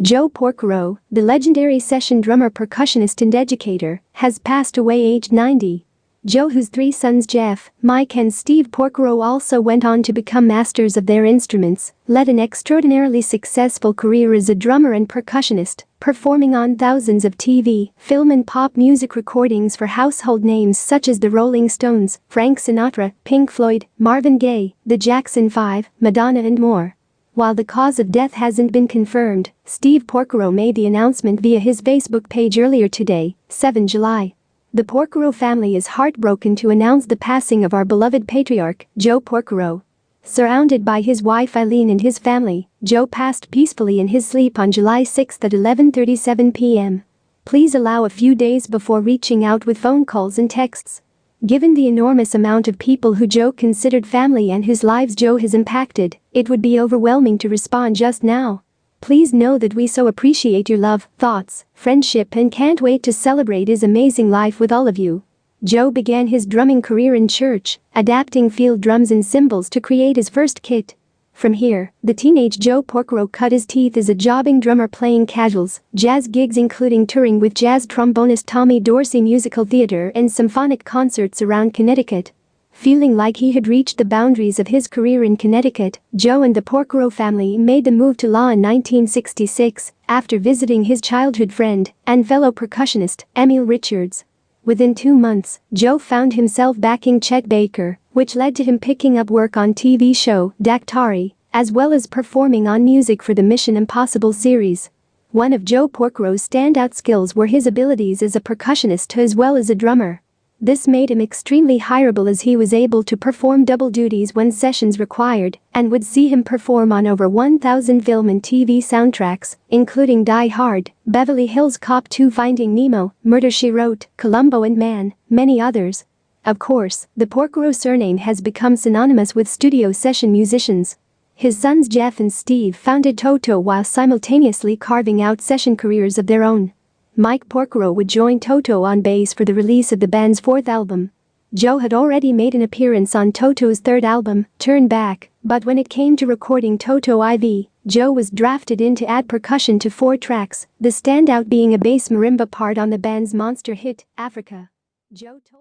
Joe Porcaro, the legendary session drummer, percussionist and educator, has passed away aged 90. Joe, whose three sons Jeff, Mike and Steve Porcaro also went on to become masters of their instruments, led an extraordinarily successful career as a drummer and percussionist, performing on thousands of TV, film and pop music recordings for household names such as the Rolling Stones, Frank Sinatra, Pink Floyd, Marvin Gaye, the Jackson 5, Madonna and more. While the cause of death hasn't been confirmed, Steve Porcaro made the announcement via his Facebook page earlier today, 7 July. The Porcaro family is heartbroken to announce the passing of our beloved patriarch, Joe Porcaro. Surrounded by his wife Eileen and his family, Joe passed peacefully in his sleep on July 6 at 11:37 p.m. Please allow a few days before reaching out with phone calls and texts. Given the enormous amount of people who Joe considered family and whose lives Joe has impacted, it would be overwhelming to respond just now. Please know that we so appreciate your love, thoughts, friendship and can't wait to celebrate his amazing life with all of you. Joe began his drumming career in church, adapting field drums and cymbals to create his first kit. From here, the teenage Joe Porcaro cut his teeth as a jobbing drummer playing casuals, jazz gigs including touring with jazz trombonist Tommy Dorsey, musical theater and symphonic concerts around Connecticut. Feeling like he had reached the boundaries of his career in Connecticut, Joe and the Porcaro family made the move to law in 1966 after visiting his childhood friend and fellow percussionist, Emil Richards. Within 2 months, Joe found himself backing Chet Baker, which led to him picking up work on TV show Daktari, as well as performing on music for the Mission Impossible series. One of Joe Porcaro's standout skills were his abilities as a percussionist as well as a drummer. This made him extremely hireable as he was able to perform double duties when sessions required and would see him perform on over 1,000 film and TV soundtracks, including Die Hard, Beverly Hills Cop 2, Finding Nemo, Murder, She Wrote, Columbo and Man, many others. Of course, the Porcaro surname has become synonymous with studio session musicians. His sons Jeff and Steve founded Toto while simultaneously carving out session careers of their own. Mike Porcaro would join Toto on bass for the release of the band's fourth album. Joe had already made an appearance on Toto's third album, Turn Back, but when it came to recording Toto IV, Joe was drafted in to add percussion to 4 tracks, the standout being a bass marimba part on the band's monster hit, Africa. Joe told